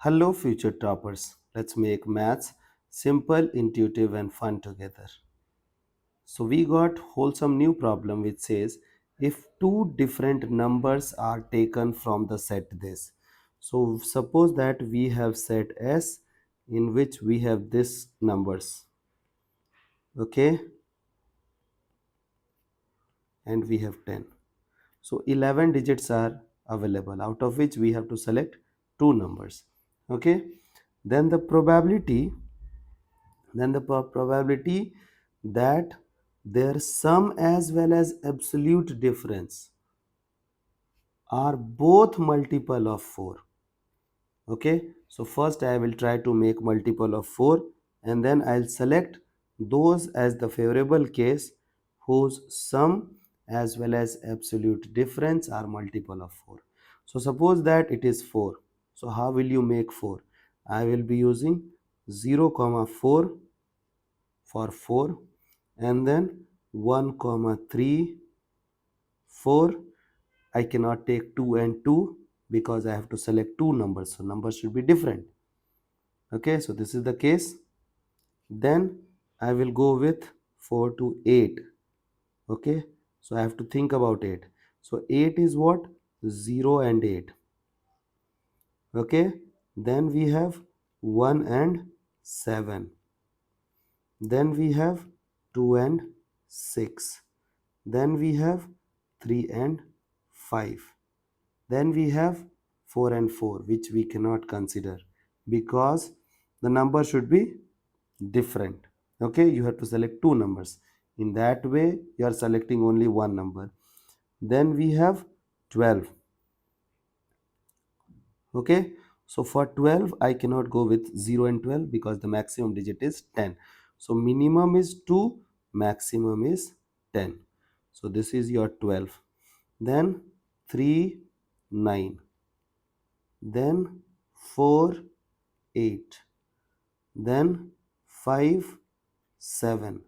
Hello, future toppers. Let's make maths simple, intuitive, and fun together. So, we got wholesome new problem which says if two different numbers are taken from the set this. So, suppose that we have set S in which we have this numbers, okay, and we have 10. So, 11 digits are available, out of which we have to select two numbers, okay. Then the probability that their sum as well as absolute difference are both multiple of 4. Okay, so first I will try to make multiple of 4 and then I'll select those as the favorable case whose sum as well as absolute difference are multiple of 4. So suppose that it is 4. So how will you make 4? I will be using 0 comma 4 for 4 and then 1 comma 3 4. I cannot take 2 and 2 because I have to select two numbers, so numbers should be different. Okay, so this is the case. Then I will go with 4 to 8. Okay, so I have to think about 8. So 8 is what? 0 and 8. Okay, then we have 1 and 7. Then we have 2 and 6. Then we have 3 and 5. Then we have 4 and 4, which we cannot consider because the number should be different. Okay, you have to select two numbers. In that way, you are selecting only one number. Then we have 12. Okay, so for 12, I cannot go with 0 and 12 because the maximum digit is 10. So minimum is 2, maximum is 10. So this is your 12. Then 3, 9. Then 4, 8. Then 5, 7.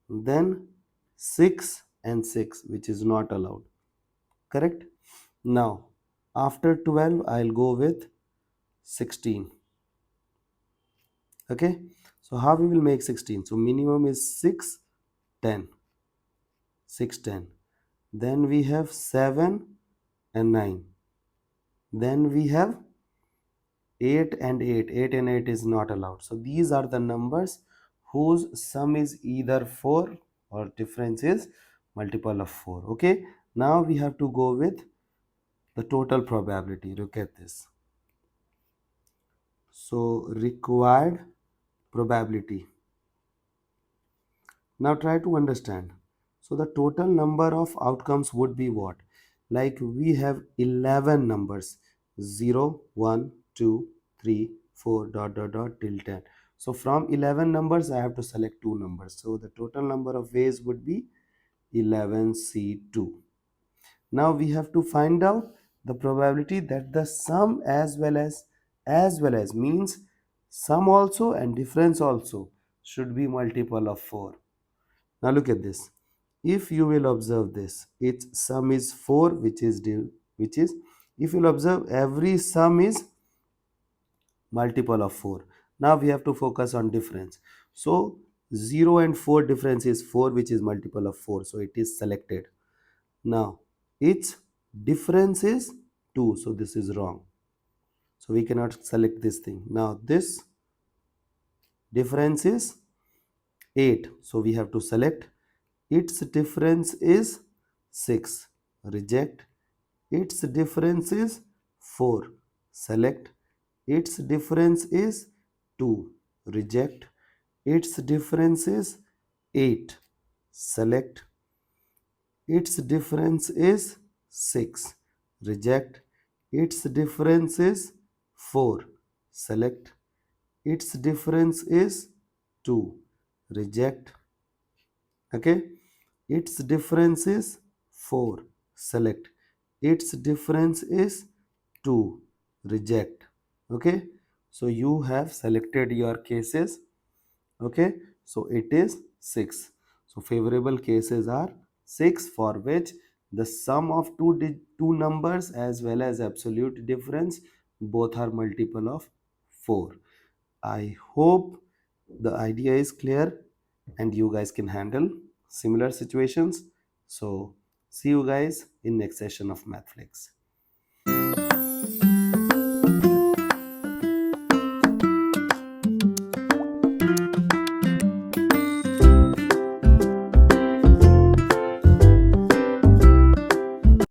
Then 6 and 6, which is not allowed. Correct? Now, after 12, I'll go with 16. Okay? So, how we will make 16? So, minimum is 6, 10. 6, 10. Then we have 7 and 9. Then we have 8 and 8. 8 and 8 is not allowed. So, these are the numbers whose sum is either 4 or difference is multiple of 4. Okay? Now, we have to go with the total probability. Look at this. So required probability. Now try to understand. So the total number of outcomes would be what? Like we have 11 numbers, 0, 1, 2, 3, 4 dot dot dot till 10. So from 11 numbers I have to select two numbers. So the total number of ways would be 11C2. Now we have to find out the probability that the sum as well as means sum also and difference also should be multiple of 4. Now look at this. If you will observe this, its sum is 4, which is if you will observe every sum is multiple of 4. Now we have to focus on difference. So 0 and 4 difference is 4, which is multiple of 4. So it is selected. Now its difference is 2, so this is wrong. So we cannot select this thing. Now this difference is 8, so we have to select. Its difference is 6, reject. Its difference is 4, select. Its difference is 2, reject. Its difference is 8, select. Its difference is 6, reject. Its difference is 4, select. Its difference is 2, reject. Okay, its difference is 4, select. Its difference is 2, reject. Okay, so you have selected your cases. Okay, so it is 6. So favorable cases are 6, for which the sum of two numbers as well as absolute difference both are multiple of 4. I hope the idea is clear and you guys can handle similar situations. So see you guys in next session of MathFlix.